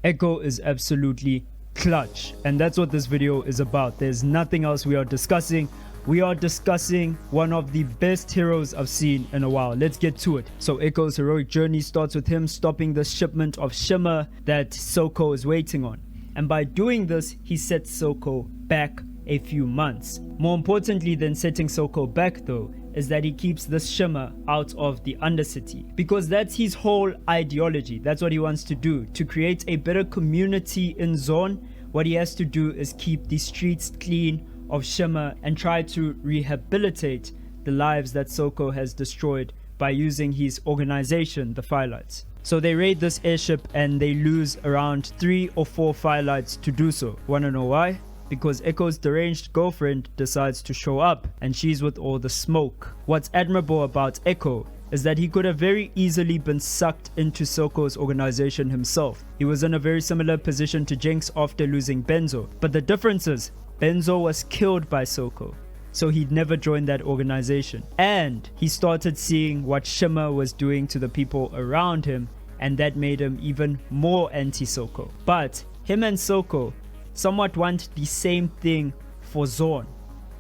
Ekko is absolutely clutch, and that's what this video is about. There's nothing else we are discussing. We are discussing one of the best heroes I've seen in a while. Let's get to it. So Ekko's heroic journey starts with him stopping the shipment of shimmer that Soko is waiting on. And by doing this, he sets Soko back a few months. More importantly than setting Soko back though, is that he keeps this shimmer out of the Undercity, because that's his whole ideology. That's what he wants to do, to create a better community in Zone. What he has to do is keep the streets clean of shimmer and try to rehabilitate the lives that Soko has destroyed by using his organization, the Firelights. So they raid this airship and they lose around 3 or 4 Firelights to do so. Wanna know why? Because Ekko's deranged girlfriend decides to show up and she's with all the smoke. What's admirable about Ekko is that he could have very easily been sucked into Soko's organization himself. He was in a very similar position to Jinx after losing Benzo. But the difference is, Benzo was killed by Soko, so he'd never joined that organization. And he started seeing what Shimmer was doing to the people around him, and that made him even more anti-Soko. But him and Soko somewhat want the same thing for Zorn.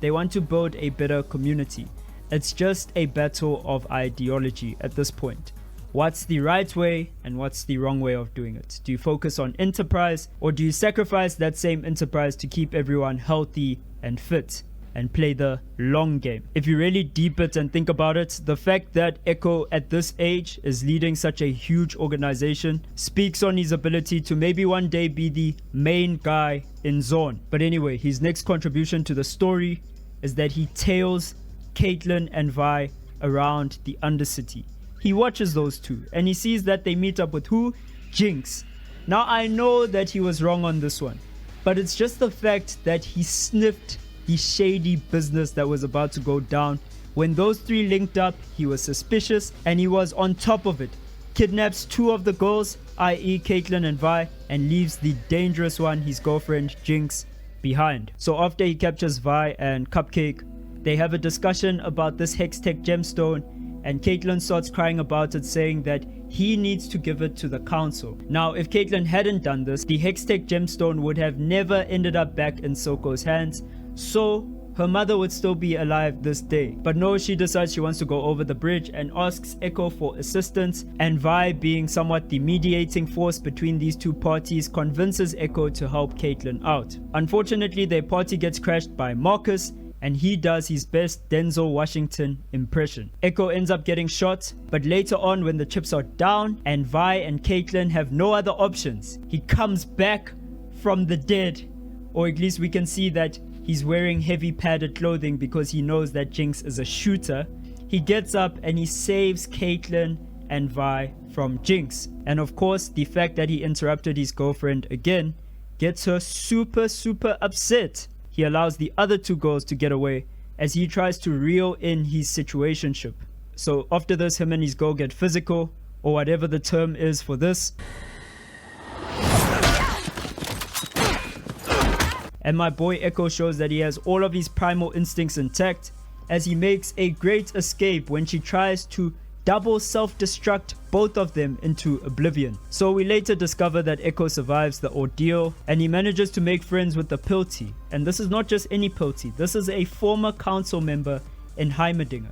They want to build a better community. It's just a battle of ideology at this point. What's the right way and what's the wrong way of doing it? Do you focus on enterprise, or do you sacrifice that same enterprise to keep everyone healthy and fit and play the long game? If you really deep it and think about it, the fact that Ekko at this age is leading such a huge organization speaks on his ability to maybe one day be the main guy in Zone. But anyway, his next contribution to the story is that he tails Caitlyn and Vi around the Undercity. He watches those two and he sees that they meet up with who? Jinx. Now I know that he was wrong on this one, but it's just the fact that he sniffed the shady business that was about to go down. When those three linked up, he was suspicious and he was on top of it. Kidnaps 2 of the girls, i.e. Caitlyn and Vi, and leaves the dangerous one, his girlfriend Jinx, behind. So after he captures Vi and Cupcake, they have a discussion about this Hextech gemstone, and Caitlyn starts crying about it, saying that he needs to give it to the council. Now, if Caitlyn hadn't done this, the Hextech gemstone would have never ended up back in Soko's hands, so her mother would still be alive this day. But no, she decides she wants to go over the bridge and asks Ekko for assistance, and Vi, being somewhat the mediating force between these two parties, convinces Ekko to help Caitlyn out. Unfortunately, their party gets crashed by Marcus, and he does his best Denzel Washington impression. Ekko ends up getting shot, but later on when the chips are down and Vi and Caitlyn have no other options, he comes back from the dead, or at least we can see that he's wearing heavy padded clothing because he knows that Jinx is a shooter. He gets up and he saves Caitlyn and Vi from Jinx. And of course, the fact that he interrupted his girlfriend again gets her super upset. He allows the other 2 girls to get away as he tries to reel in his situationship. So after this, him and his girl get physical, or whatever the term is for this. And my boy Ekko shows that he has all of his primal instincts intact, as he makes a great escape when she tries to double self-destruct both of them into oblivion. So we later discover that Ekko survives the ordeal and he manages to make friends with the Pilty. And this is not just any Pilty, this is a former council member in Heimerdinger.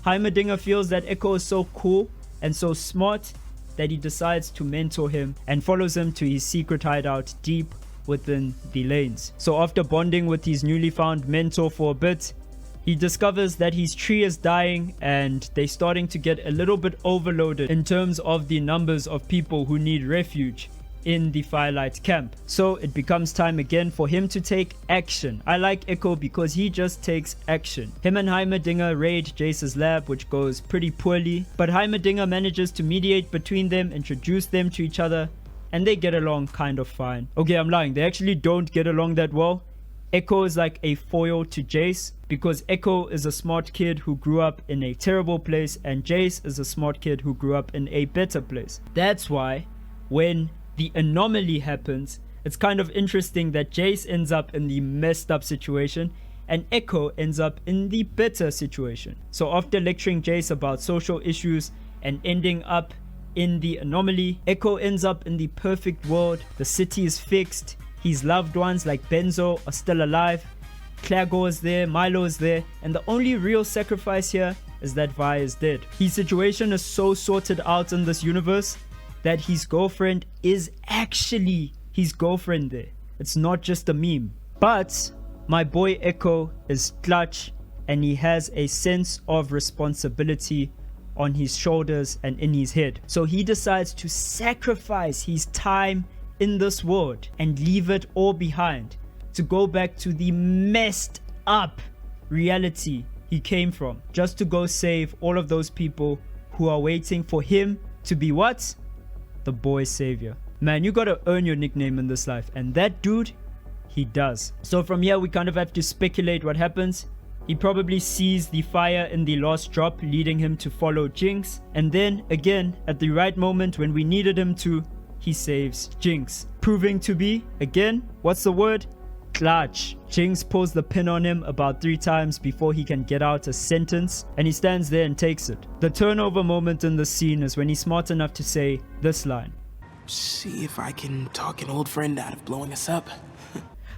Heimerdinger feels that Ekko is so cool and so smart that he decides to mentor him and follows him to his secret hideout deep within the lanes. So after bonding with his newly found mentor for a bit, he discovers that his tree is dying and they're starting to get a little bit overloaded in terms of the numbers of people who need refuge in the Firelight camp. So it becomes time again for him to take action. I like Ekko because he just takes action. Him and Heimerdinger raid Jace's lab, which goes pretty poorly, but Heimerdinger manages to mediate between them, introduce them to each other, and they get along kind of fine. Okay, I'm lying. They actually don't get along that well. Ekko is like a foil to Jace, because Ekko is a smart kid who grew up in a terrible place and Jace is a smart kid who grew up in a better place. That's why when the anomaly happens, it's kind of interesting that Jace ends up in the messed up situation and Ekko ends up in the better situation. So after lecturing Jace about social issues and ending up in the anomaly. Ekko ends up in the perfect world. The city is fixed. His loved ones like Benzo are still alive. Clago is there, Milo is there, and the only real sacrifice here is that Vi is dead. His situation is so sorted out in this universe that his girlfriend is actually his girlfriend there. It's not just a meme. But my boy Ekko is clutch, and he has a sense of responsibility on his shoulders and in his head. So he decides to sacrifice his time in this world and leave it all behind to go back to the messed up reality he came from, just to go save all of those people who are waiting for him to be what? The boy savior. Man, you gotta earn your nickname in this life, and that dude, he does. So from here we kind of have to speculate what happens. He probably sees the fire in the last drop, leading him to follow Jinx, and then again at the right moment when we needed him to, he saves Jinx, proving to be, again, what's the word? Clutch. Jinx pulls the pin on him about 3 times before he can get out a sentence, and he stands there and takes it. The turnover moment in the scene is when he's smart enough to say this line. See if I can talk an old friend out of blowing us up.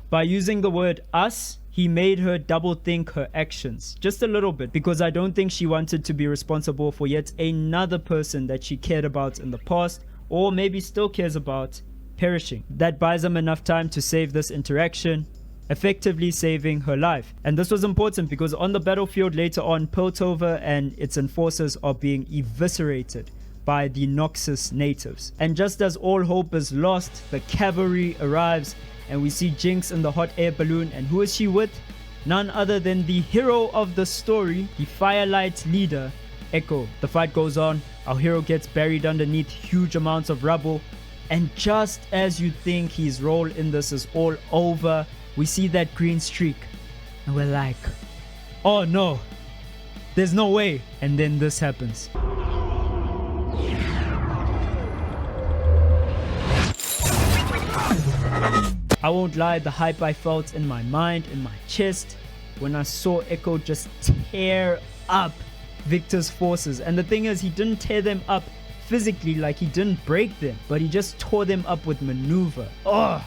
By using the word us, he made her double think her actions just a little bit, because I don't think she wanted to be responsible for yet another person that she cared about in the past, or maybe still cares about, perishing. That buys him enough time to save this interaction, effectively saving her life. And this was important because on the battlefield later on, Piltover and its enforcers are being eviscerated by the Noxus natives. And just as all hope is lost, the cavalry arrives and we see Jinx in the hot air balloon. And who is she with? None other than the hero of the story, the Firelight leader, Ekko. The fight goes on. Our hero gets buried underneath huge amounts of rubble. And just as you think his role in this is all over, we see that green streak. And we're like, oh no, there's no way. And then this happens. I won't lie, the hype I felt in my mind, in my chest, when I saw Ekko just tear up Victor's forces. And the thing is, he didn't tear them up physically, like he didn't break them, but he just tore them up with maneuver. Oh,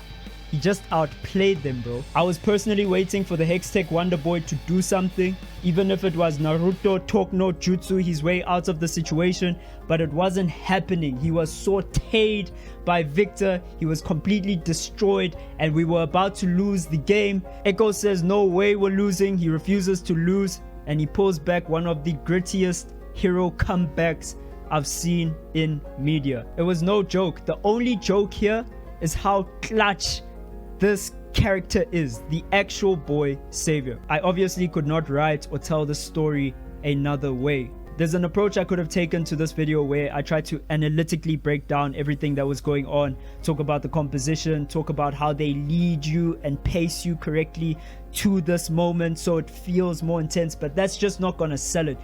he just outplayed them, bro. I was personally waiting for the Hextech Wonder Boy to do something, even if it was Naruto talk no jutsu his way out of the situation, but it wasn't happening. He was sauteed by Victor. He was completely destroyed, and we were about to lose the game. Ekko says, no way we're losing. He refuses to lose, and he pulls back one of the grittiest hero comebacks I've seen in media. It was no joke. The only joke here is how clutch this character is, the actual boy savior. I obviously could not write or tell the story another way. There's an approach I could have taken to this video where I tried to analytically break down everything that was going on, talk about the composition, talk about how they lead you and pace you correctly to this moment so it feels more intense, but that's just not gonna sell it.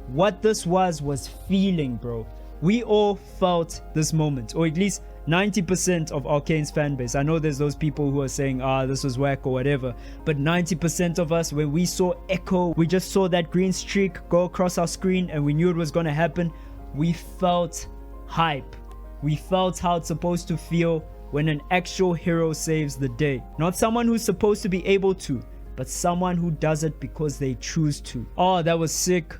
What this was feeling, bro. We all felt this moment, or at least 90% of Arcane's fan base. I know there's those people who are saying, this was whack or whatever, but 90% of us, when we saw Ekko, we just saw that green streak go across our screen and we knew it was going to happen. We felt hype. We felt how it's supposed to feel when an actual hero saves the day. Not someone who's supposed to be able to, but someone who does it because they choose to. Oh, that was sick.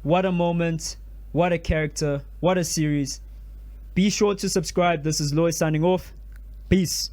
What a moment. What a character. What a series. Be sure to subscribe. This is Lois signing off. Peace.